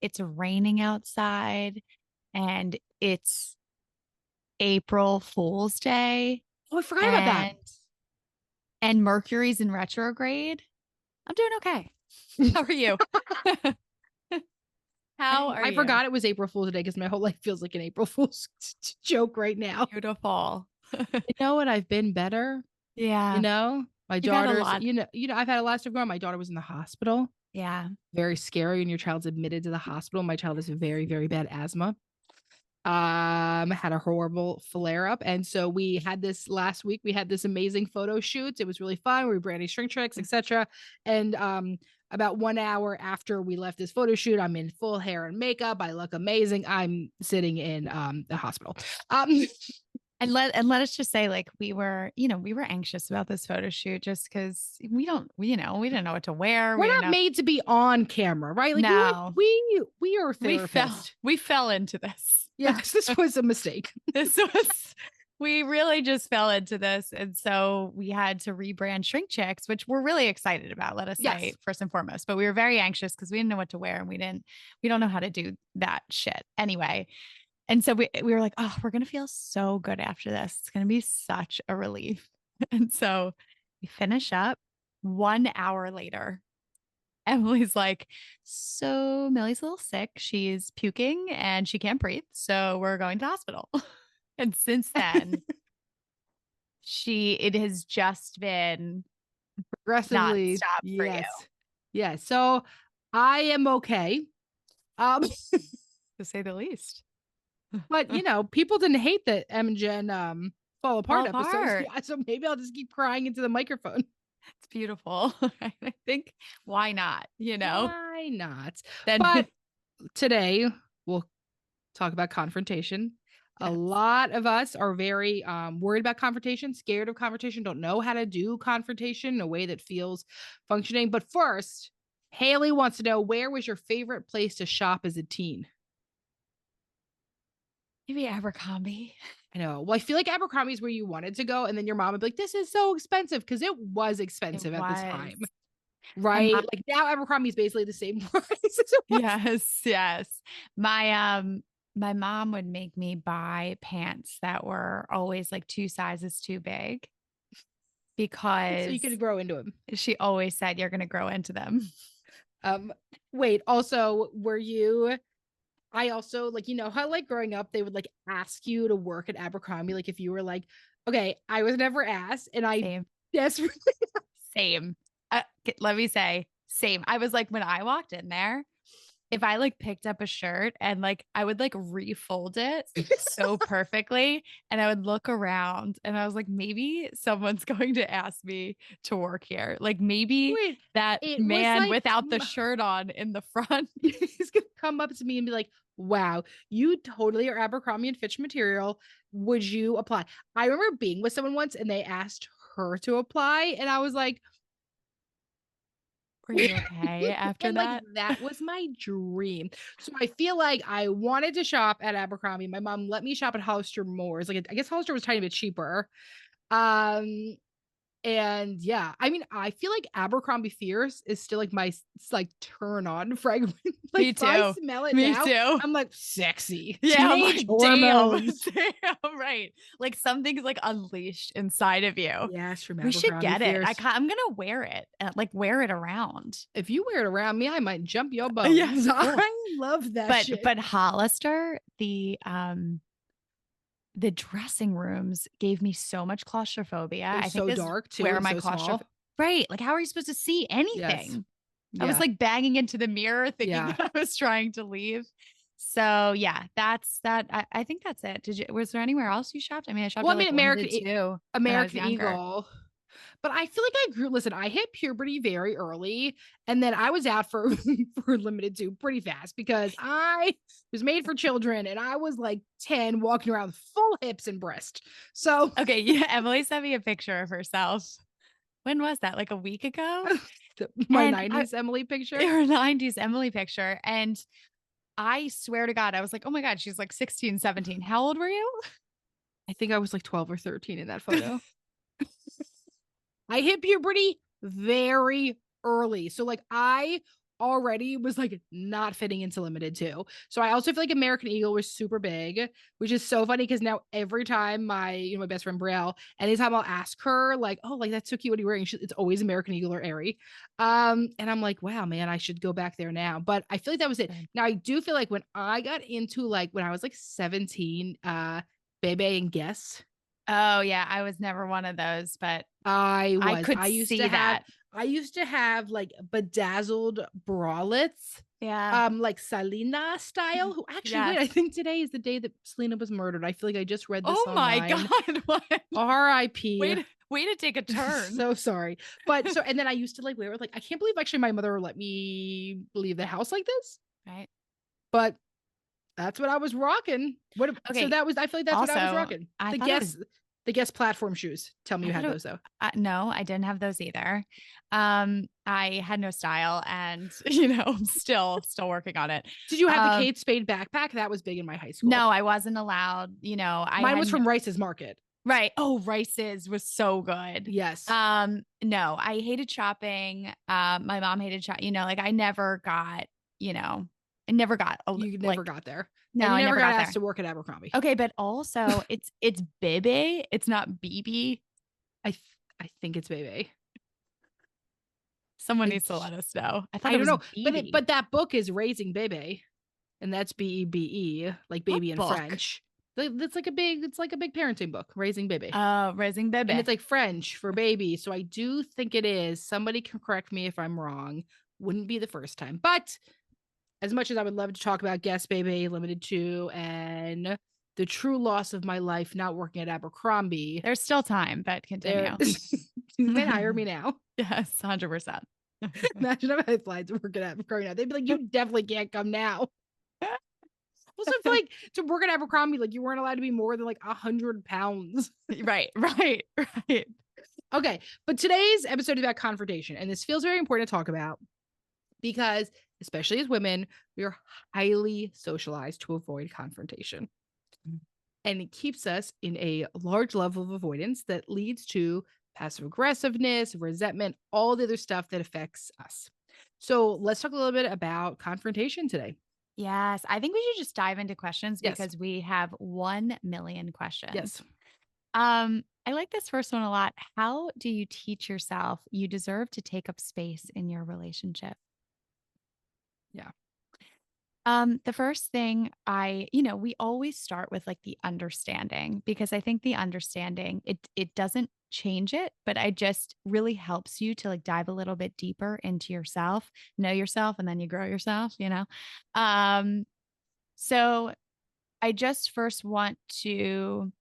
it's raining outside and it's April Fool's Day Oh, I forgot about that. and Mercury's in retrograde. I'm doing okay. How are you? How are I you? forgot it was April Fool's today because my whole life feels like an April Fool's joke right now. Beautiful. You know what? I've been better. Yeah. My You've had a daughter's, lot. I've had a lot of going on. My daughter was in the hospital. Yeah. Very scary. And your child's admitted to the hospital. My child has very, very bad asthma. Had a horrible flare up. And so we had this last week. We had this amazing photo shoot. It was really fun. We were branding ShrinkChicks, etc. And about 1 hour after we left this photo shoot, I'm in full hair and makeup. I look amazing. I'm sitting in the hospital. And let us just say, like, we were anxious about this photo shoot just because we didn't know what to wear. We We're didn't not know. made to be on camera, right? Like No, we are we therapists. fell into this. Yes, this was a mistake. This was we really just fell into this. And so we had to rebrand ShrinkChicks, which we're really excited about, let us say, Yes. first and foremost. But we were very anxious because we didn't know what to wear and we don't know how to do that shit anyway. And so we were like, oh, we're going to feel so good after this. It's going to be such a relief. And so we finish up 1 hour later. Emily's like, so Millie's a little sick. She's puking and she can't breathe. So we're going to the hospital. And since then, it has just been Progressively, nonstop for you, yes. Yes. So I am okay. Um, to say the least. but people didn't hate that Em and Jen fall apart Fall episodes. apart. Yeah, so maybe I'll just keep crying into the microphone. It's beautiful. I think, why not? Why not? Then, But today we'll talk about confrontation. A yes. lot of us are very worried about confrontation, scared of confrontation, don't know how to do confrontation in a way that feels functioning. But first, Haley wants to know, where was your favorite place to shop as a teen? Maybe Abercrombie. I know. Well, I feel like Abercrombie is where you wanted to go, and then your mom would be like, "This is so expensive," because it was It expensive at the was. time, And right? Like now, Abercrombie is basically the same price as it was. yes, yes. My mom would make me buy pants that were always like 2 sizes too big So you because could grow into them. she always said you're going to grow into them. Um, Wait. Also, were you? I also like, how like growing up, they would like ask you to work at Abercrombie. Like if you were like, okay, I was never asked, and I Same, desperately. same. Let me say, same. I was like, when I walked in there, if I like picked up a shirt and like I would like refold it so perfectly and I would look around and I was like, maybe someone's going to ask me to work here. Like maybe Wait, that it was man like without the shirt on in the front. he's gonna come up to me and be like, "Wow, you totally are Abercrombie and Fitch material. Would you apply?" I remember being with someone once and they asked her to apply, and I was like, Were you okay after and like that? that was my dream. So I feel like I wanted to shop at Abercrombie. My mom let me shop at Hollister Moore's. Like I guess Hollister was a tiny bit cheaper. Um, And yeah, I mean, I feel like Abercrombie Fierce is still like my like turn on fragrance. Like Me if I too. smell it Me now, too. I'm like sexy. Yeah, I'm Teenage like, damn, hormones. damn, right. Like something's like unleashed inside of you. Yes, from We should Abercrombie get it. Fierce. I'm gonna wear it, like wear it around. If you wear it around me, I might jump your Yeah, bones. cool. I love that But shit. Hollister, the dressing rooms gave me so much claustrophobia. It I was think so this is dark too where and my so small. right. Like, how are you supposed to see Yes. anything? I was Yeah. like banging into the mirror thinking Yeah. that I was trying to leave. So yeah, that's that. I think that's it. Was there anywhere else you shopped? I mean, I shopped Well, at I mean, like Limited too when I was American younger. Eagle. But I feel like I grew. Listen, I hit puberty very early, and then I was out for for limited too pretty fast because I was made for children, and I was like 10, walking around with full hips and breast. So Okay, yeah, Emily sent me a picture of herself. When was that? Like a week ago? my And '90s Emily picture. her 90s Emily picture. And I swear to God, I was like, oh my God, she's like 16, 17. How old were you? I think I was like 12 or 13 in that photo. I hit puberty very early, so like I already was like not fitting into limited too. So I also feel like American Eagle was super big, which is so funny because now every time my best friend Brielle, anytime I'll ask her like, oh, like that's so cute, what are you wearing? It's always American Eagle or Aerie. And I'm like, wow, man, I should go back there now. But I feel like that was it. Now I do feel like when I got into like when I was like 17, Bebe and Guess. Oh yeah, I was never one of those, but I I was. could see that. I used to have like bedazzled bralettes, Yeah. like Selena style. Who actually, wait, Yes. I think today is the day that Selena was murdered. I feel like I just read this Oh my online. God. What? R.I.P. Way to take a turn. So sorry. But so, and then I used to like wear it. Like, I can't believe actually my mother let me leave the house like this. Right. But that's what I was rocking. So Okay. that was, I feel like that's what I was Also, rocking. I The thought it was Guess platform shoes. Tell me I you thought had it, those though. no, I didn't have those either. I had no style and still working on it. Did you have the Um, Kate Spade backpack? That was big in my high school. no, I wasn't allowed, I Mine had was no, from Rice's Market. right. Oh, Rice's was so good. Yes. No, I hated shopping. My mom hated shop, like you know, I never got You never like, got there. no, And you I never never got got asked there. to work at Abercrombie. Okay, but also it's Bebe, it's not BB. I think it's Bebe. Someone I needs to let us know. I thought I it don't was know. BB. But that book is Raising Bebe. And that's Bebe, like What baby in book? French. It's like a big parenting book, Raising Bebe. Raising And Bebe. it's like French for baby. So I do think it is. Somebody can correct me if I'm wrong. Wouldn't be the first time. But as much as I would love to talk about Guess Baby Limited 2 and the true loss of my life not working at Abercrombie, There's still time, but there continue. you might hire me now. Yes, 100%. Imagine if I applied to work at Abercrombie now. They'd be like, you definitely can't come now. Also, I feel like to work at Abercrombie, like you weren't allowed to be more than like 100 pounds. Right, right, right. Okay, but today's episode is about confrontation, and this feels very important to talk about because, especially as women, we are highly socialized to avoid confrontation. And it keeps us in a large level of avoidance that leads to passive aggressiveness, resentment, all the other stuff that affects us. So let's talk a little bit about confrontation today. Yes, I think we should just dive into questions Yes. because we have 1 million questions. Yes. I like this first one a lot. How do you teach yourself you deserve to take up space in your relationship? Yeah. The first thing we always start with like the understanding because I think the understanding, it doesn't change it, but it just really helps you to like dive a little bit deeper into yourself, know yourself, and then you grow yourself. So I just first want to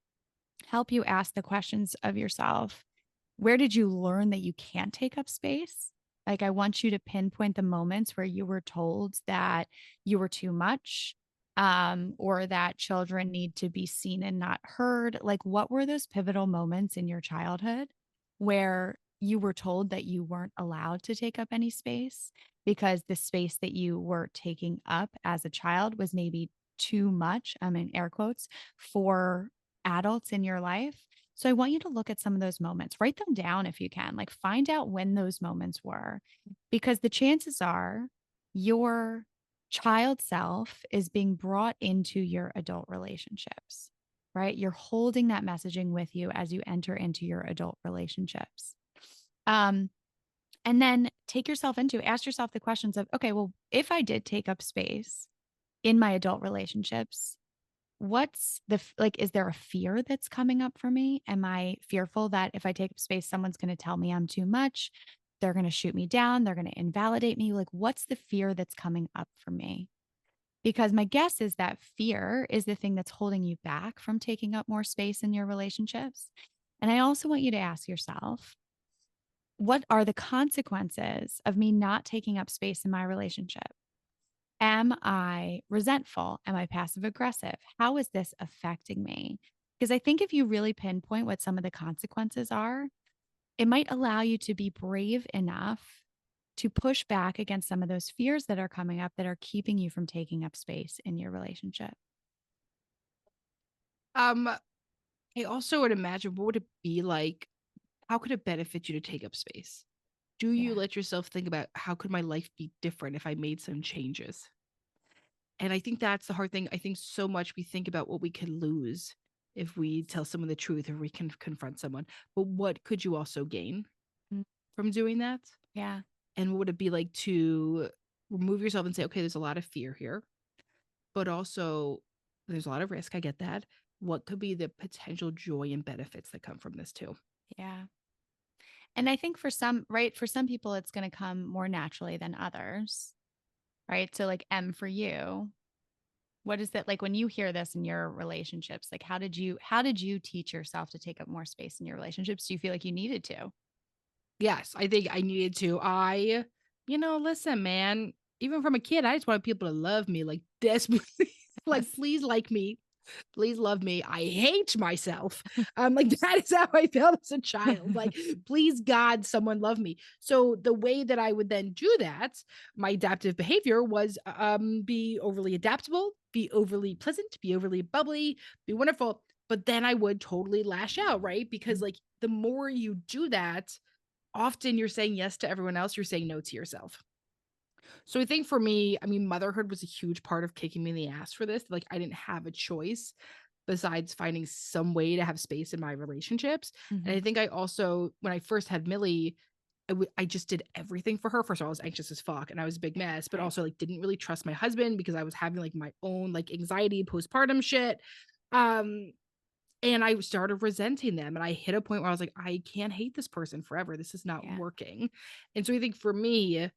help you ask the questions of yourself. Where did you learn that you can't take up space? Like, I want you to pinpoint the moments where you were told that you were too much, or that children need to be seen and not heard. Like, what were those pivotal moments in your childhood where you were told that you weren't allowed to take up any space because the space that you were taking up as a child was maybe too much, I'm in air quotes, for adults in your life? So I want you to look at some of those moments, write them down if you can, like find out when those moments were, because the chances are your child self is being brought into your adult relationships, right? You're holding that messaging with you as you enter into your adult relationships. Um, and then ask yourself the questions of, okay, well, if I did take up space in my adult relationships, what's is there a fear that's coming up for me? Am I fearful that if I take up space, someone's going to tell me I'm too much? They're going to shoot me down. They're going to invalidate me. Like, what's the fear that's coming up for me? Because my guess is that fear is the thing that's holding you back from taking up more space in your relationships. And I also want you to ask yourself, what are the consequences of me not taking up space in my relationship? Am I resentful? Am I passive aggressive? How is this affecting me? Because I think if you really pinpoint what some of the consequences are, it might allow you to be brave enough to push back against some of those fears that are coming up that are keeping you from taking up space in your relationship. I also would imagine what would it be like? How could it benefit you to take up space? do you Yeah. let yourself think about how could my life be different if I made some changes? And I think that's the hard thing. I think so much we think about what we could lose if we tell someone the truth or we can confront someone. But what could you also gain Mm, from doing that? yeah. And what would it be like to remove yourself and say, okay, there's a lot of fear here, but also there's a lot of risk. I get that. What could be the potential joy and benefits that come from this too? Yeah. And I think for some, right, for some people, it's going to come more naturally than others, right? So, like, M, for you, what is that like when you hear this in your relationships? Like, how did you teach yourself to take up more space in your relationships? Do you feel like you needed to? Yes, I think I needed to. Listen, man, even from a kid, I just wanted people to love me like desperately. Like, Yes. please like me. Please love me. I hate myself. Like that is how I felt as a child. Like, please God, someone love me. So the way that I would then do that, my adaptive behavior was be overly adaptable, be overly pleasant, be overly bubbly, be wonderful. But then I would totally lash out, right? Because like the more you do that, often you're saying yes to everyone else, you're saying no to yourself. So I think for me, I mean, motherhood was a huge part of kicking me in the ass for this. Like, I didn't have a choice besides finding some way to have space in my relationships. And I Mhm. think I also, when I first had Millie, I just did everything for her. First of all, I was anxious as fuck and I was a big mess, but Right. also like didn't really trust my husband because I was having like my own like anxiety postpartum shit. Um, and I started resenting them. And I hit a point where I was like, I can't hate this person forever. This is not Yeah. working. And so I think for me,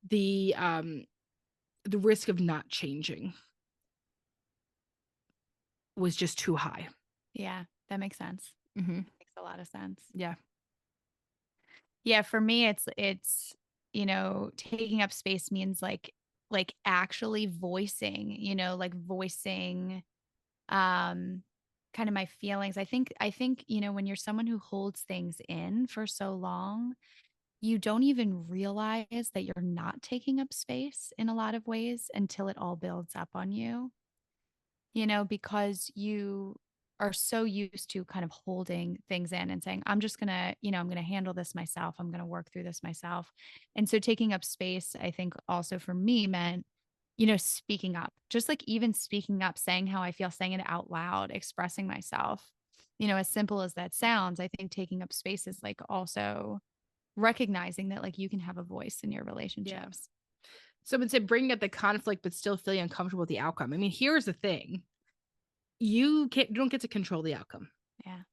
the um the risk of not changing was just too high. Yeah. That makes sense. Mhm. Makes a lot of sense. Yeah. Yeah, for me it's taking up space means like actually voicing, like voicing um kind of my feelings. I think, when you're someone who holds things in for so long, you don't even realize that you're not taking up space in a lot of ways until it all builds up on you, because you are so used to kind of holding things in and saying, I'm just going to, I'm going to handle this myself. I'm going to work through this myself. And so taking up space, I think also for me meant, speaking up, just like even speaking up, saying how I feel, saying it out loud, expressing myself, as simple as that sounds. I think taking up space is like also recognizing that like you can have a voice in your Yeah. relationships. Someone said bringing up the conflict but still feeling uncomfortable with the outcome. I mean, here's the thing. You don't get to control the outcome. Yeah.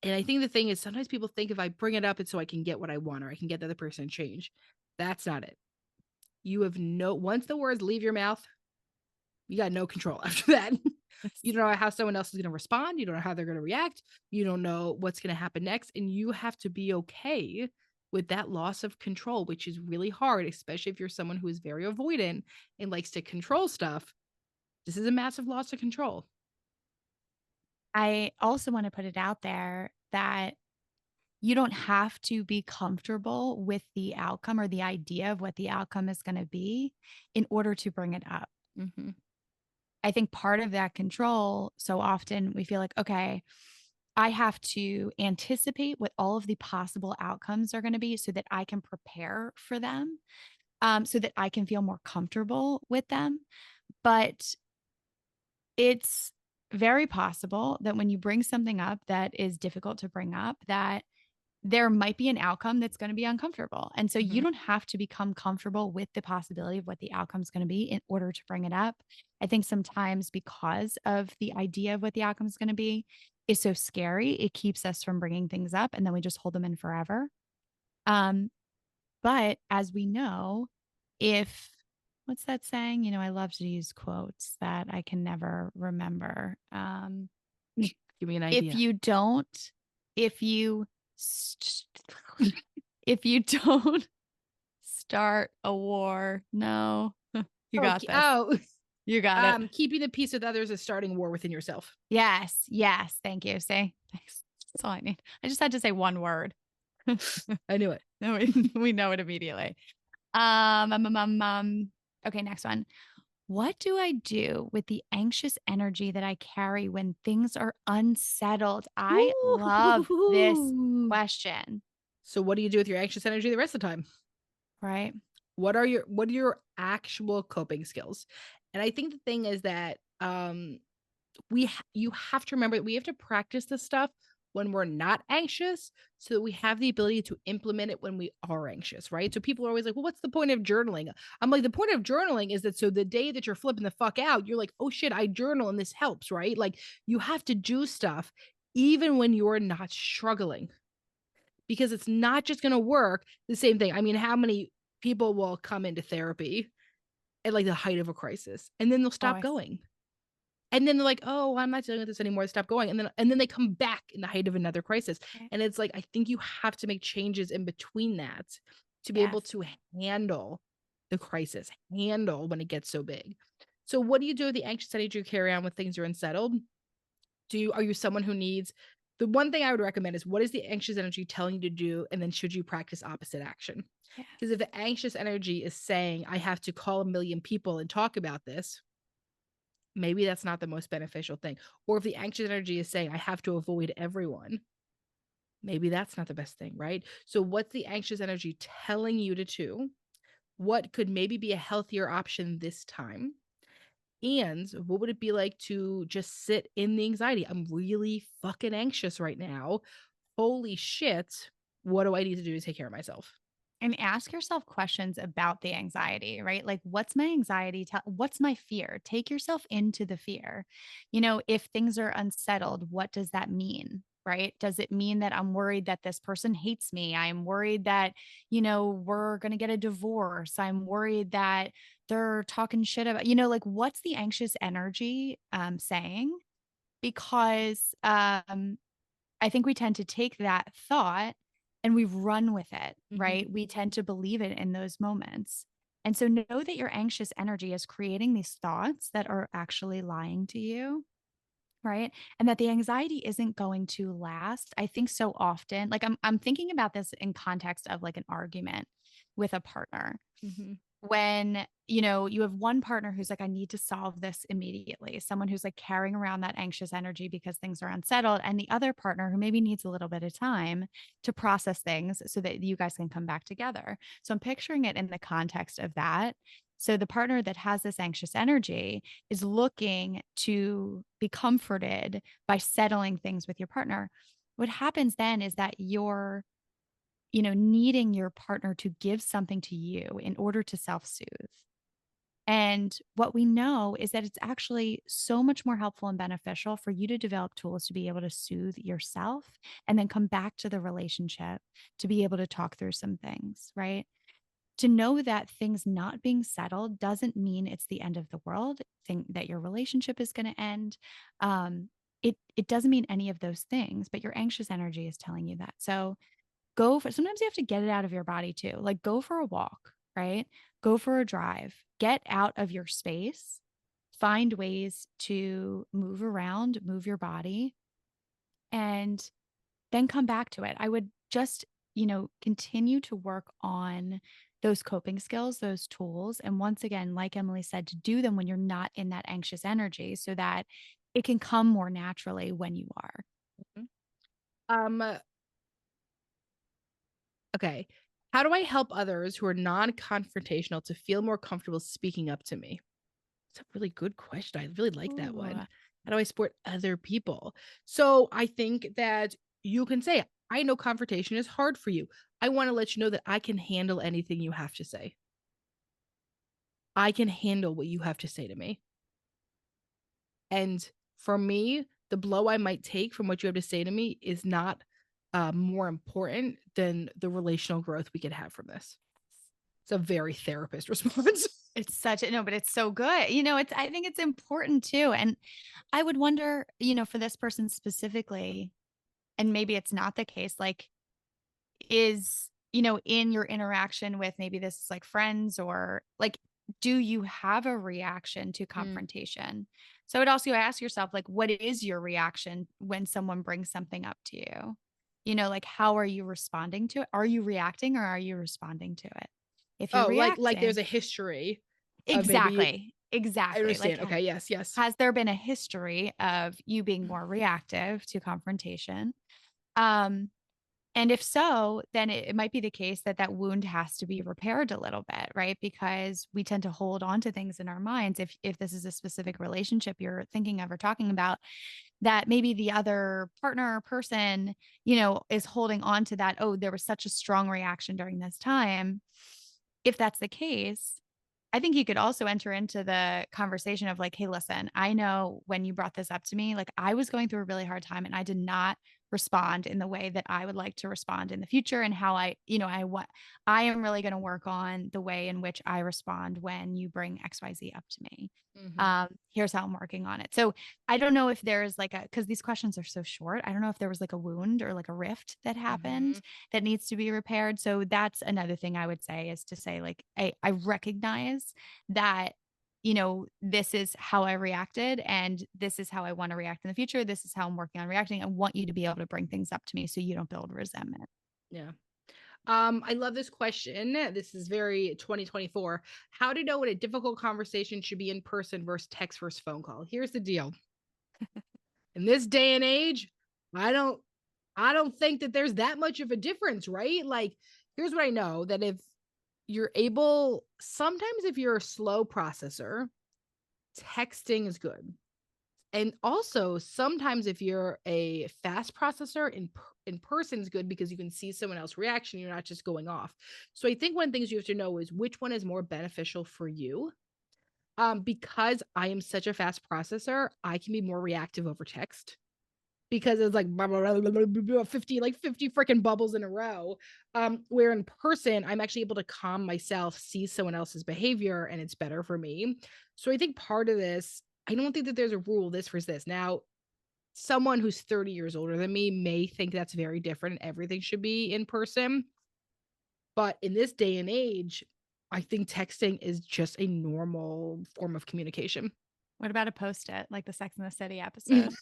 And I think the thing is sometimes people think if I bring it up, it's so I can get what I want or I can get the other person to change. That's not it. You have no once the words leave your mouth, you got no control after that. You don't know how someone else is going to respond. You don't know how they're going to react. You don't know what's going to happen next. And you have to be okay with that loss of control, which is really hard, especially if you're someone who is very avoidant and likes to control stuff. This is a massive loss of control. I also want to put it out there that you don't have to be comfortable with the outcome or the idea of what the outcome is going to be in order to bring it up. Mm-hmm. I think part of that control, so often we feel like, okay, I have to anticipate what all of the possible outcomes are going to be so that I can prepare for them, so that I can feel more comfortable with them. But it's very possible that when you bring something up that is difficult to bring up, that there might be an outcome that's going to be uncomfortable. And so you Mm-hmm. don't have to become comfortable with the possibility of what the outcome is going to be in order to bring it up. I think sometimes because of the idea of what the outcome is going to be is so scary, it keeps us from bringing things up and then we just hold them in forever. Um, but as we know, if what's that saying? I love to use quotes that I can never remember. Give me an If idea. you don't, if you, st- if you don't start a war, no, you got Okay. this. Oh, You got it. keeping the peace with others is starting war within yourself. Yes. Yes. Thank you. Say, thanks. That's all I need. I just had to say one word. I knew it. No, we know it immediately. Okay, next one. What do I do with the anxious energy that I carry when things are unsettled? I love this Ooh. question. So what do you do with your anxious energy the rest of the time? Right. What are your actual coping skills? And I think the thing is that you have to remember that we have to practice this stuff when we're not anxious so that we have the ability to implement it when we are anxious, right? So people are always like, well, what's the point of journaling? I'm like, the point of journaling is that so the day that you're flipping the fuck out, you're like, oh shit, I journal and this helps, right? Like you have to do stuff even when you're not struggling, because it's not just going to work the same thing. I mean, how many people will come into therapy at like the height of a crisis and then they'll Oh, stop going? And then they're like, "Oh, I'm not dealing with this anymore. Stop going." And then they come back in the height of another crisis. right. And it's like, I think you have to make changes in between that to be able Yes. to handle the crisis, handle when it gets so big. So what do you do with the anxious energy you carry on when things are unsettled? Are you someone who needs the one thing I would recommend is what is the anxious energy telling you to do? And then should you practice opposite action? Yeah. Because if the anxious energy is saying, I have to call a million people and talk about this, maybe that's not the most beneficial thing. Or if the anxious energy is saying, I have to avoid everyone, maybe that's not the best thing, right? So, what's the anxious energy telling you to do? What could maybe be a healthier option this time? And what would it be like to just sit in the anxiety? I'm really fucking anxious right now. Holy shit. What do I need to do to take care of myself? And ask yourself questions about the anxiety, right? Like, what's my anxiety? What's my fear? Take yourself into the fear. If things are unsettled, what does that mean? Right? Does it mean that I'm worried that this person hates me? I'm worried that, we're going to get a divorce. I'm worried that they're talking shit about, like, what's the anxious energy saying? Because I think we tend to take that thought and we run with it, Mhm, right? We tend to believe it in those moments. And so know that your anxious energy is creating these thoughts that are actually lying to you, right? And that the anxiety isn't going to last. I think so often, like I'm thinking about this in context of like an argument with a partner mhm, when you have one partner who's like, I need to solve this immediately, someone who's like carrying around that anxious energy because things are unsettled, and the other partner who maybe needs a little bit of time to process things so that you guys can come back together. So I'm picturing it in the context of that. So the partner that has this anxious energy is looking to be comforted by settling things with your partner. What happens then is that you're needing your partner to give something to you in order to self soothe. And what we know is that it's actually so much more helpful and beneficial for you to develop tools to be able to soothe yourself and then come back to the relationship to be able to talk through some things, right? To know that things not being settled doesn't mean it's the end of the world, think that your relationship is going to end. It doesn't mean any of those things, but your anxious energy is telling you that. So sometimes you have to get it out of your body too. Like go for a walk, right? Go for a drive, get out of your space, find ways to move around, move your body, and then come back to it. I would just, continue to work on those coping skills, those tools. And once again, like Emmalee said, to do them when you're not in that anxious energy so that it can come more naturally when you are. mhm. Um, okay. How do I help others who are non-confrontational to feel more comfortable speaking up to me? It's a really good question. I really like that Ooh, one. How do I support other people? So I think that you can say, I know confrontation is hard for you. I want to let you know that I can handle anything you have to say. I can handle what you have to say to me. And for me, the blow I might take from what you have to say to me is not more important than the relational growth we could have from this. It's a very therapist response. it's such a no, but it's so good. I think it's important too. And I would wonder, for this person specifically, and maybe it's not the case, like, is, in your interaction with maybe this is like friends or like, do you have a reaction to Mm. confrontation? So it also ask yourself, like, what is your reaction when someone brings something up to you? Like, how are you responding to it? Are you reacting or are you responding to it? If you're Oh, like there's reacting, a history of maybe. exactly, I exactly. Like, understand. Okay. Yes. Yes. has there been a history of you being more reactive to confrontation? Um, And if so, then it might be the case that that wound has to be repaired a little bit, right? Because we tend to hold on to things in our minds. If this is a specific relationship you're thinking of or talking about, that maybe the other partner or person, is holding on to that. Oh, there was such a strong reaction during this time. If that's the case, I think you could also enter into the conversation of like, hey, listen, I know when you brought this up to me, like I was going through a really hard time and I did not respond in the way that I would like to respond in the future and how I am really going to work on the way in which I respond when you bring XYZ up to me. Mhm. Here's how I'm working on it. So I don't know if there's like because these questions are so short. I don't know if there was like a wound or like a rift that happened Mhm. that needs to be repaired. So that's another thing I would say is to say, like, I recognize that, this is how I reacted and this is how I want to react in the future. This is how I'm working on reacting. I want you to be able to bring things up to me so you don't build resentment. Yeah. I love this question. This is very 2024. How to know when a difficult conversation should be in person versus text versus phone call. Here's the deal. In this day and age, I don't I don't think that there's that much of a difference, right? Like, here's what I know, that if you're able, sometimes if you're a slow processor, texting is good. And also, sometimes if you're a fast processor, in person is good because you can see someone else's reaction. You're not just going off. So I think one of the things you have to know is which one is more beneficial for you. Because I am such a fast processor, I can be more reactive over text because it's like blah, blah, blah, blah, blah, blah, 50 freaking bubbles in a row. Where in person I'm actually able to calm myself, see someone else's behavior, and it's better for me. So I think part of this, I don't think that there's a rule this versus this. Now, someone who's 30 years older than me may think that's very different and everything should be in person, but in this day and age, I think texting is just a normal form of communication. What about a post-it, like the Sex and the City episode?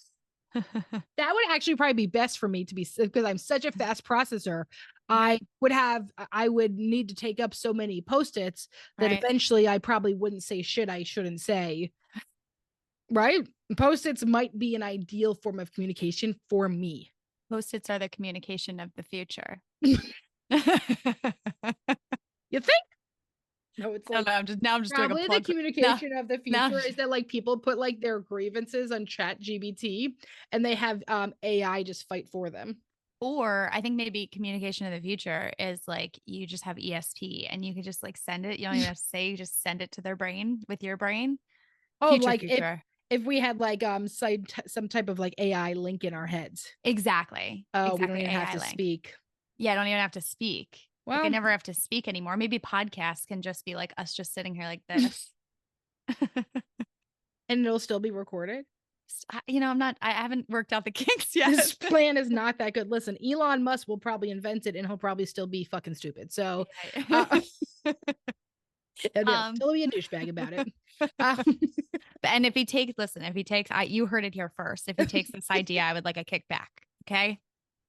That would actually probably be best for me to be, because I'm such a fast processor. Right. I would need to take up so many post-its that Right. eventually I probably wouldn't say shit I shouldn't say. Right? Post-its might be an ideal form of communication for me. Post-its are the communication of the future. You think? No, it's I don't like know. I'm just doing a probably the plug for no, communication of the no. future is that like people put like their grievances on Chat GBT and they have AI just fight for them. Or I think maybe communication of the future is like you just have ESP and you can just like send it. You don't even have to say, you just send it to their brain with your brain. Oh, Future, like future. if we had like some type of like AI link in our heads. Exactly. Oh, we don't Exactly. even have AI to link. speak. Yeah, I don't even have to speak. Like I Well, never have to speak anymore. Maybe podcasts can just be like us just sitting here like this. and it'll still be recorded. I haven't worked out the kinks This yet. plan is not that good. Listen, Elon Musk will probably invent it and he'll probably still be fucking stupid. So, uh, he'll um, still be a douchebag about it. Um, and if he takes, you heard it here first. If he takes this idea, I would like a kickback. Okay.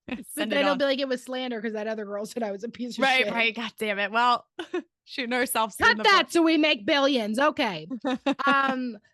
but Send it then he'll on. be like, it was slander because that other girl said I was a piece of Right. shit. Right. God damn it. Well, shooting ourselves in Cut the that foot. so we make billions. Okay.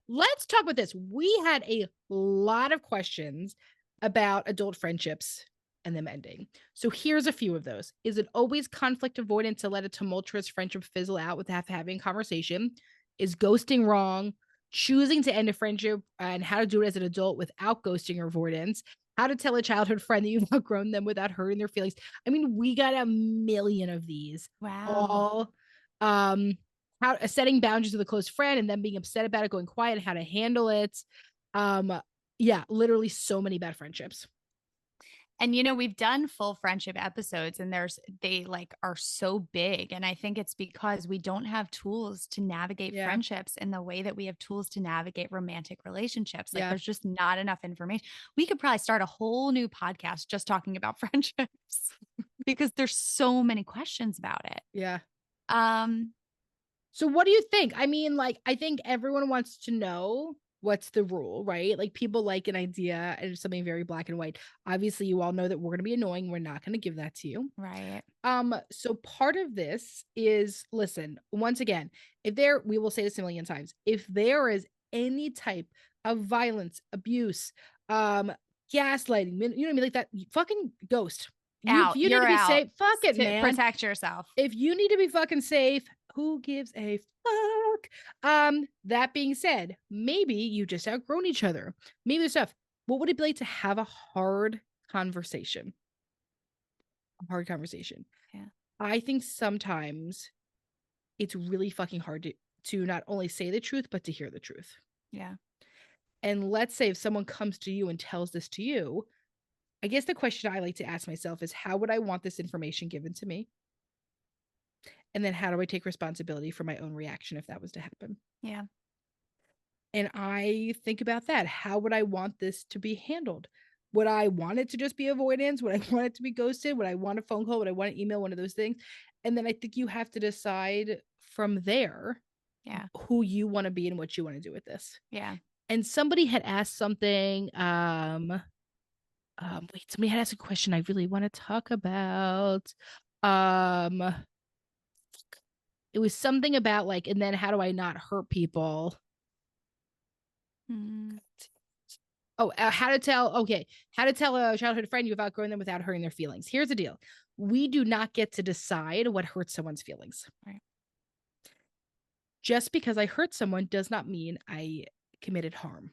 Let's talk about this. We had a lot of questions about adult friendships and them ending. So here's a few of those. Is it always conflict avoidance to let a tumultuous friendship fizzle out without having a conversation? Is ghosting wrong? Choosing to end a friendship and how to do it as an adult without ghosting or avoidance? How to tell a childhood friend that you've outgrown them without hurting their feelings? I mean, we got a million of these, Wow. all um how setting boundaries with a close friend and then being upset about it, going quiet, how to handle it. um yeah, literally so many bad friendships. And we've done full friendship episodes and they like are so big. And I think it's because we don't have tools to navigate Yeah, friendships in the way that we have tools to navigate romantic relationships. Like yeah, there's just not enough information. We could probably start a whole new podcast just talking about friendships because there's so many questions about it. yeah. Um, So what do you think? I mean, like, I think everyone wants to know what's the rule, right? Like, people like an idea and something very black and white. Obviously, you all know that we're going to be annoying. We're not going to give that to you. right. So part of this is, listen, once again, we will say this a million times, if there is any type of violence, abuse, gaslighting, you know what I mean, like that, fucking ghost. If you need to You're be out. safe, fuck it, To man. protect yourself. If you need to be fucking safe, who gives a fuck? That being said, maybe you just outgrown each other. Maybe there's stuff. What would it be like to have a hard conversation? A hard conversation. Yeah. I think sometimes it's really fucking hard to not only say the truth, but to hear the truth. Yeah. And let's say if someone comes to you and tells this to you, I guess the question I like to ask myself is, how would I want this information given to me? And then how do I take responsibility for my own reaction if that was to happen? Yeah. And I think about that. How would I want this to be handled? Would I want it to just be avoidance? Would I want it to be ghosted? Would I want a phone call? Would I want an email? One of those things. And then I think you have to decide from there Yeah. who you want to be and what you want to do with this. Yeah. And somebody had asked something. Somebody had asked a question I really want to talk about. It was something about like, and then how do I not hurt people? Mm. Oh, how to tell a childhood friend you've outgrown them without hurting their feelings. Here's the deal. We do not get to decide what hurts someone's feelings. Right. Just because I hurt someone does not mean I committed harm.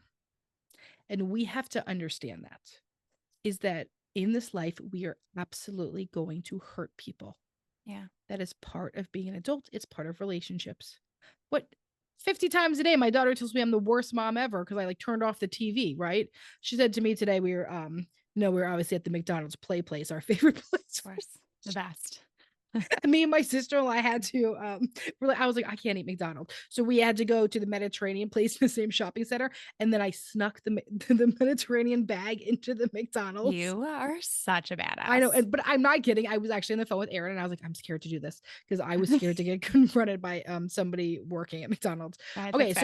And we have to understand that is that in this life, we are absolutely going to hurt people. Yeah. That is part of being an adult. It's part of relationships. What 50 times a day, my daughter tells me I'm the worst mom ever because I like turned off the TV, right? She said to me today, we were obviously at the McDonald's play place, our favorite place. Of course. The best. Me and my sister-in-law had to I was like, I can't eat McDonald's, so we had to go to the Mediterranean place in the same shopping center, and then I snuck the Mediterranean bag into the McDonald's. You are such a badass. I know, but I'm not kidding. I was actually on the phone with Aaron and I was like, I'm scared to do this because I was scared to get confronted by somebody working at McDonald's. Right, Okay,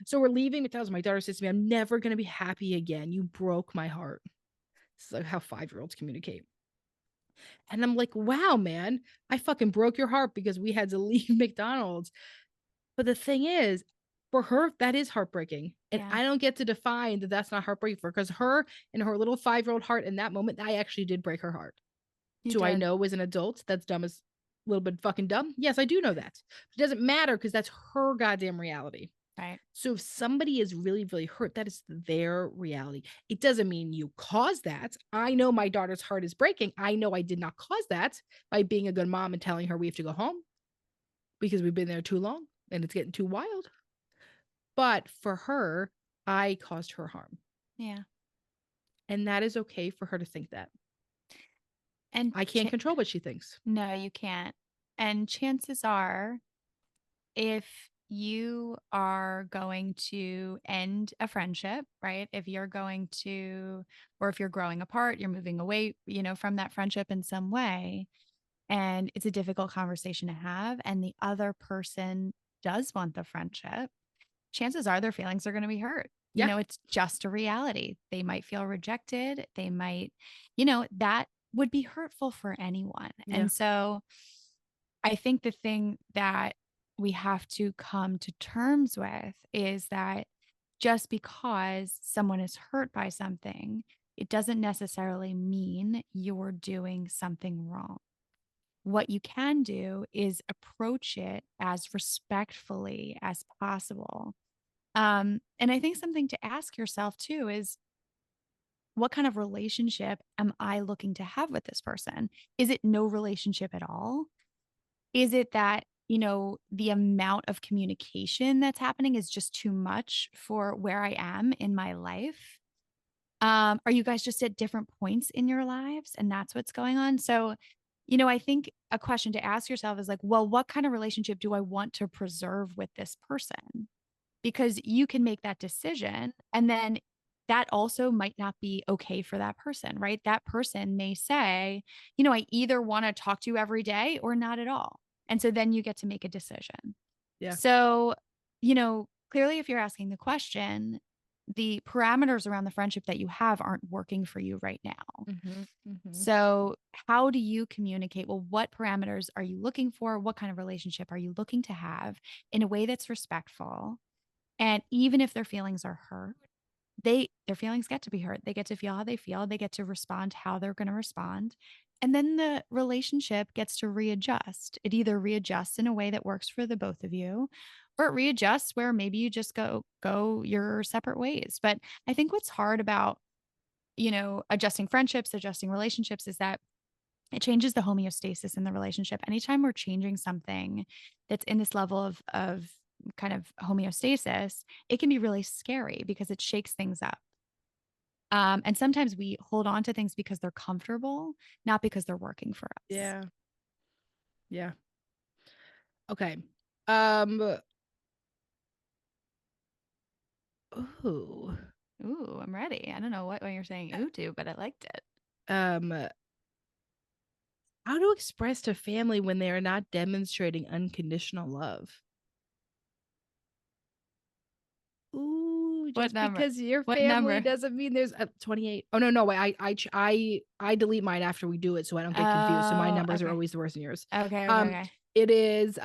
so we're leaving McDonald's. My daughter says to me, I'm never gonna be happy again. You broke my heart. This is like how 5-year-olds communicate. And I'm like, wow, man, I fucking broke your heart because we had to leave McDonald's. But the thing is, for her, that is heartbreaking. And Yeah. I don't get to define that that's not heartbreaking for her, because her and her little 5-year-old heart in that moment, I actually did break her heart. I know as an adult that's dumb as a little bit fucking dumb? Yes, I do know that. It doesn't matter because that's her goddamn reality. Right. So if somebody is really, really hurt, that is their reality. It doesn't mean you caused that. I know my daughter's heart is breaking. I know I did not cause that by being a good mom and telling her we have to go home because we've been there too long and it's getting too wild. But for her, I caused her harm. Yeah. And that is okay for her to think that. And I can't control what she thinks. No, you can't. And chances are, if you are going to end a friendship, right? If you're going to, or if you're growing apart, you're moving away, from that friendship in some way, and it's a difficult conversation to have, and the other person does want the friendship, chances are their feelings are going to be hurt. Yeah. It's just a reality. They might feel rejected. They might, that would be hurtful for anyone. Yeah. And so I think the thing that we have to come to terms with is that just because someone is hurt by something, it doesn't necessarily mean you're doing something wrong. What you can do is approach it as respectfully as possible. And I think something to ask yourself too is, what kind of relationship am I looking to have with this person? Is it no relationship at all? Is it that, the amount of communication that's happening is just too much for where I am in my life? Are you guys just at different points in your lives and that's what's going on? So, I think a question to ask yourself is like, well, what kind of relationship do I want to preserve with this person? Because you can make that decision and then that also might not be okay for that person, right? That person may say, I either want to talk to you every day or not at all. And so then you get to make a decision. Yeah. So, clearly if you're asking the question, the parameters around the friendship that you have aren't working for you right now. Mm-hmm, mm-hmm. So how do you communicate? Well, what parameters are you looking for? What kind of relationship are you looking to have in a way that's respectful? And even if their feelings are hurt, their feelings get to be hurt. They get to feel how they feel. They get to respond how they're going to respond. And then the relationship gets to readjust. It either readjusts in a way that works for the both of you, or it readjusts where maybe you just go your separate ways. But I think what's hard about, adjusting friendships, adjusting relationships is that it changes the homeostasis in the relationship. Anytime we're changing something that's in this level of kind of homeostasis, it can be really scary because it shakes things up. And sometimes we hold on to things because they're comfortable, not because they're working for us. Yeah. Yeah. Okay. Um. Ooh. Ooh, I'm ready. I don't know what you're saying ooh to, but I liked it. Um. How to express to family when they are not demonstrating unconditional love? Ooh, What just number? because your What family number? doesn't mean there's 28. Oh no, wait. I delete mine after we do it so I don't get confused. So my Oh, numbers are okay. always the worse than yours. Okay, Um, okay, it is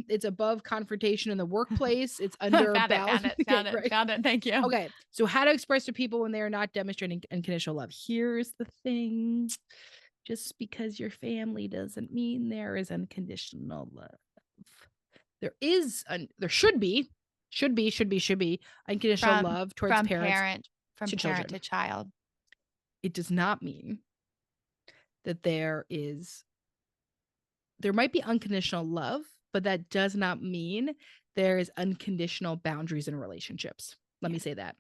it's above confrontation in the workplace. It's okay. under Found it, balance. found it, Okay, found it, right. found it. Thank you. Okay. So how to express to people when they are not demonstrating unconditional love. Here's the thing. Just because your family doesn't mean there is unconditional love. There should be unconditional From love towards from parents parent from to parent children. to child. It does not mean that there might be unconditional love, but that does not mean there is unconditional boundaries in relationships. Let Yeah. me say that.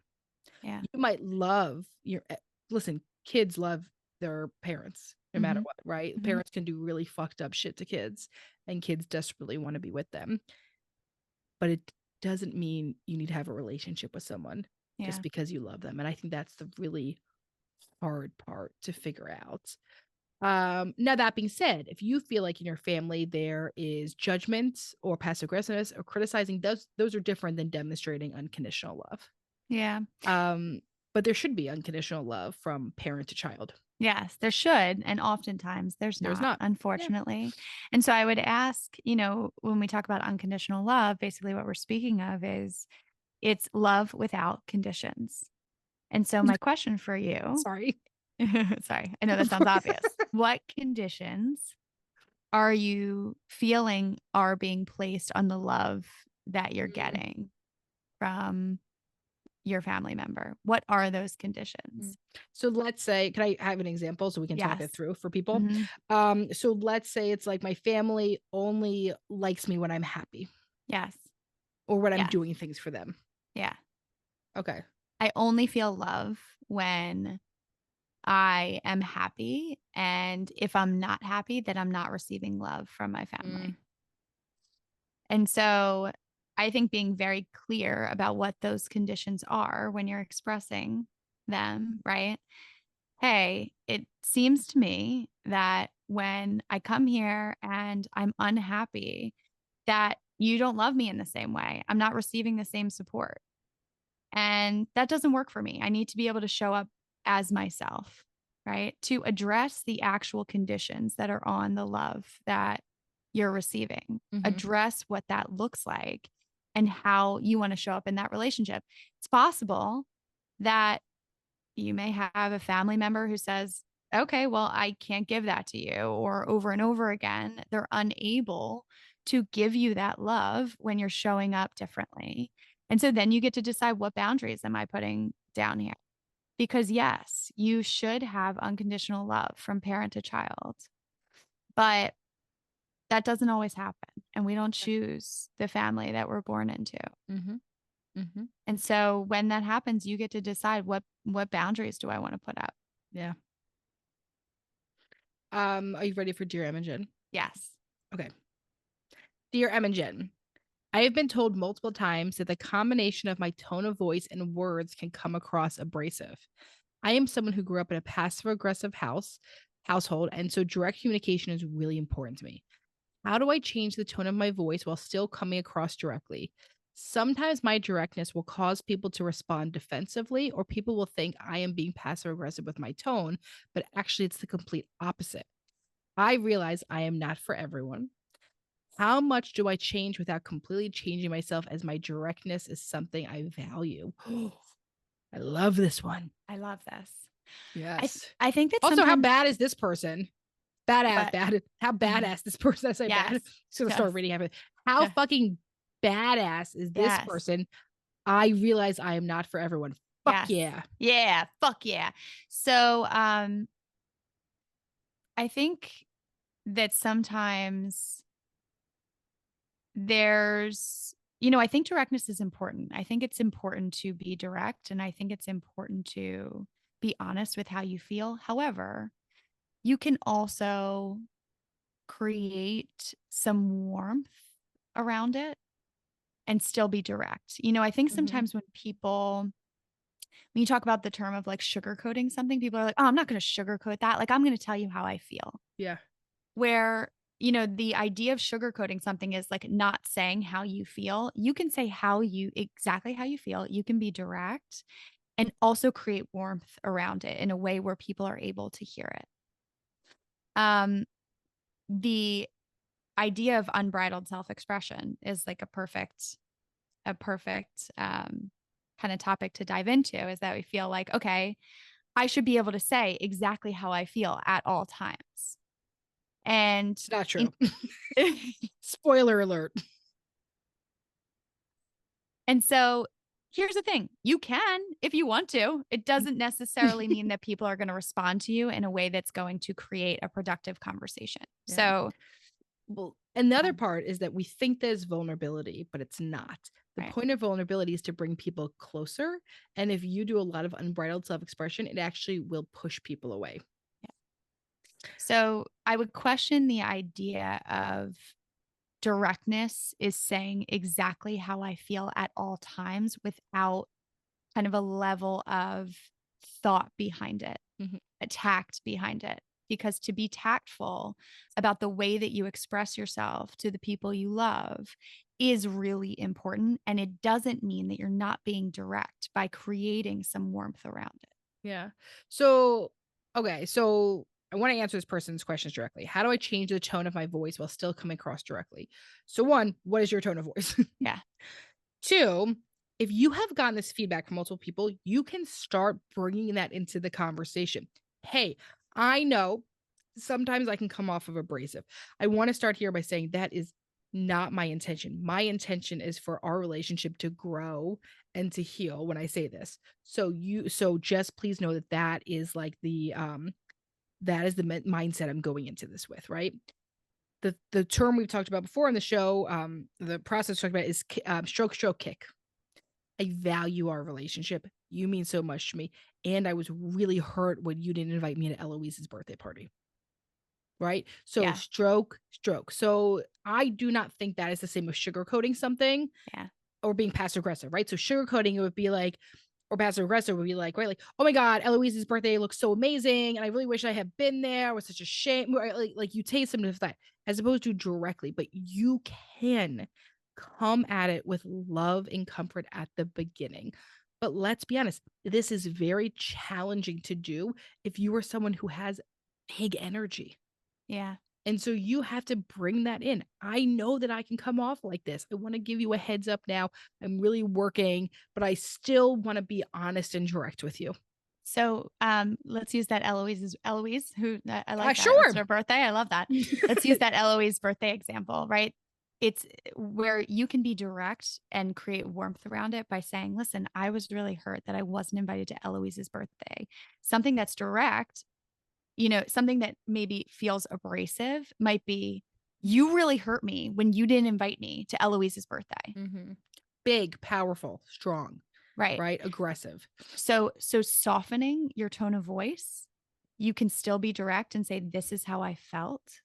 Yeah. You might love listen, kids love their parents no matter Mm-hmm. what, right? Mm-hmm. Parents can do really fucked up shit to kids, and kids desperately want to be with them. But it doesn't mean you need to have a relationship with someone just Yeah. because you love them. And I think that's the really hard part to figure out. Now that being said, if you feel like in your family there is judgment or passive aggressiveness or criticizing, those are different than demonstrating unconditional love. Yeah. Um, but there should be unconditional love from parent to child. Yes, there should. And oftentimes there's There's not, not. Yeah. unfortunately. And so I would ask, when we talk about unconditional love, basically what we're speaking of is it's love without conditions. And so my question for you, Sorry. sorry, I know that sounds obvious. What conditions are you feeling are being placed on the love that you're Mm, getting from your family member? What are those mm. conditions? So let's say, can I have an example so we can talk it Yes. through for people? Hmm. So let's say it's like my family only likes me when I'm happy Yes. or when I'm Yes. doing things for them. Yeah. Okay. I only feel love when I am happy. And if I'm not happy, then I'm not receiving love from my Mm, family. And so I think being very clear about what those conditions are when you're expressing them, right? Hey, it seems to me that when I come here and I'm unhappy, that you don't love me in the same way. I'm not receiving the same support. And that doesn't work for me. I need to be able to show up as myself, right? To address the actual conditions that are on the love that you're receiving, mhm. address what that looks like and how you want to show up in that relationship. It's possible that you may have a family member who says, okay, well, I can't give that to you. Or over and over again, they're unable to give you that love when you're showing up differently. And so then you get to decide what boundaries am I putting down here? Because yes, you should have unconditional love from parent to child, but that doesn't always happen. And we don't choose the family that we're born into. Mhm. Mhm. And so when that happens, you get to decide what boundaries do I want to put up? Yeah. Are you ready for Dear Imogen? Yes. Okay. Dear Imogen, I have been told multiple times that the combination of my tone of voice and words can come across abrasive. I am someone who grew up in a passive aggressive household, and so direct communication is really important to me. How do I change the tone of my voice while still coming across directly? Sometimes my directness will cause people to respond defensively, or people will think I am being passive aggressive with my tone, but actually it's the complete opposite. I realize I am not for everyone. How much do I change without completely changing myself as my directness is something I value? I love this one. I love this. I th- Yes. I think that Also, how sometimes bad is this person? Badass, But bad. How badass this person, I say bad. yes, It's gonna start yes, reading everything. How yeah, fucking badass is this yes, person? I realize I am not for everyone. Fuck yes, yeah. yeah, fuck yeah. So, I think that sometimes there's, I think directness is important. I think it's important to be direct, and I think it's important to be honest with how you feel. However, you can also create some warmth around it and still be direct. I think Mhm. sometimes when you talk about the term of like sugarcoating something, people are like, oh, I'm not going to sugarcoat that. Like, I'm going to tell you how I feel. Yeah. Where, the idea of sugarcoating something is like not saying how you feel. You can say exactly how you feel. You can be direct and also create warmth around it in a way where people are able to hear it. The idea of unbridled self-expression is like a perfect kind of topic to dive into, is that we feel like, okay, I should be able to say exactly how I feel at all times. And It's not in, true. Spoiler alert. and so here's the thing. You can if you want to. It doesn't necessarily mean that people are going to respond to you in a way that's going to create a productive conversation. Yeah. So, Well, and the other um, part is that we think there's vulnerability, but it's not. The right. point of vulnerability is to bring people closer. And if you do a lot of unbridled self expression, it actually will push people away. So I would question the idea of directness is saying exactly how I feel at all times without kind of a level of thought behind it, Mhm. a tact behind it. Because to be tactful about the way that you express yourself to the people you love is really important. And it doesn't mean that you're not being direct by creating some warmth around it. Yeah. So, okay. So I want to answer this person's questions directly. How do I change the tone of my voice while still coming across directly? So, one, what is your tone of voice? Yeah. Two, if you have gotten this feedback from multiple people, you can start bringing that into the conversation. Hey, I know sometimes I can come off of abrasive. I want to start here by saying that is not my intention. My intention is for our relationship to grow and to heal when I say this. So just please know that that is like that is the mindset I'm going into this with, right? The term we've talked about before in the show, the process we talked about is stroke kick. I value our relationship. You mean so much to me. And I was really hurt when you didn't invite me to Eloise's birthday party. Right. So Yeah. stroke. So I do not think that is the same as sugarcoating something Yeah. or being passive aggressive. Right. So sugarcoating, it would be like, or passive aggressive would be like, right, like, oh my God, Eloise's birthday looks so amazing. And I really wish I had been there. It was such a shame. Right? Like you taste some of that as opposed to directly, but you can come at it with love and comfort at the beginning. But let's be honest, this is very challenging to do if you are someone who has big energy. Yeah. And so you have to bring that in. I know that I can come off like this. I want to give you a heads up now. I'm really working, but I still want to be honest and direct with you. So let's use that Eloise, who I like that. That's Sure. her birthday. I love that. Let's use that Eloise birthday example, right? It's where you can be direct and create warmth around it by saying, listen, I was really hurt that I wasn't invited to Eloise's birthday. Something that's direct, something that maybe feels abrasive might be, you really hurt me when you didn't invite me to Eloise's birthday. Mhm. Big, powerful, strong, Right. right? Aggressive. So softening your tone of voice, you can still be direct and say, this is how I felt.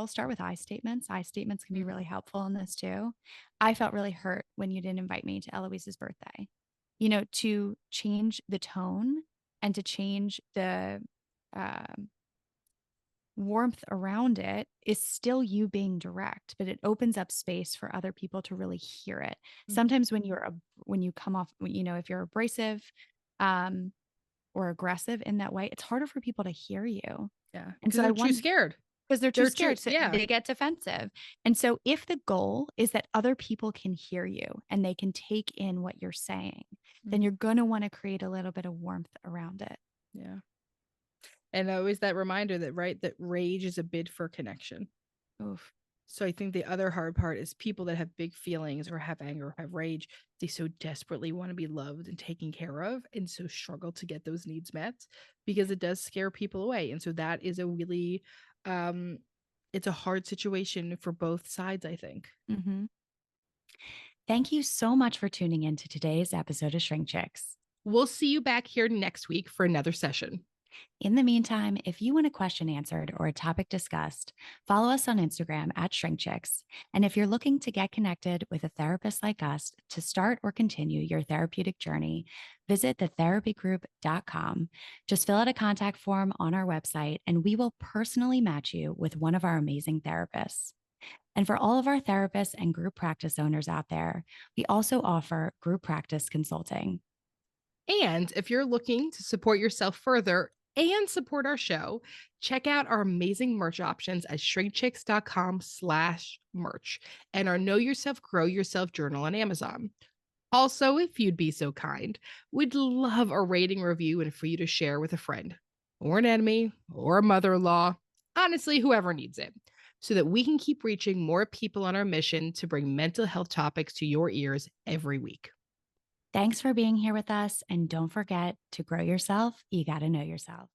Start with I statements. I statements can be really Mhm. helpful in this too. I felt really hurt when you didn't invite me to Eloise's birthday. To change the tone and to change the um warmth around it is still you being direct, but it opens up space for other people to really hear it. Mhm. Sometimes when you come off, if you're abrasive, um, or aggressive in that way, it's harder for people to hear you. Yeah, And because so I they're too want scared. because they're too They're too scared, so yeah. they get defensive. And so if the goal is that other people can hear you and they can take in what you're saying, then Mhm. you're going to want to create a little bit of warmth around it. Yeah. And always that reminder that, right, that rage is a bid for connection. Oof. So I think the other hard part is people that have big feelings or have anger or have rage, they so desperately want to be loved and taken care of and so struggle to get those needs met because it does scare people away. And so that is a really um it's a hard situation for both sides, I think. Mhm. Thank you so much for tuning in to today's episode of Shrink Chicks. We'll see you back here next week for another session. In the meantime, if you want a question answered or a topic discussed, follow us on Instagram at ShrinkChicks. And if you're looking to get connected with a therapist like us to start or continue your therapeutic journey, visit thetherapygroup.com. Just fill out a contact form on our website, and we will personally match you with one of our amazing therapists. And for all of our therapists and group practice owners out there, we also offer group practice consulting. And if you're looking to support yourself further and support our show, check out our amazing merch options at shrinkchicks.com/merch and our Know Yourself, Grow Yourself journal on Amazon. Also, if you'd be so kind, we'd love a rating review and for you to share with a friend or an enemy or a mother-in-law, honestly, whoever needs it, so that we can keep reaching more people on our mission to bring mental health topics to your ears every week. Thanks for being here with us. And don't forget to grow yourself. You got to know yourself.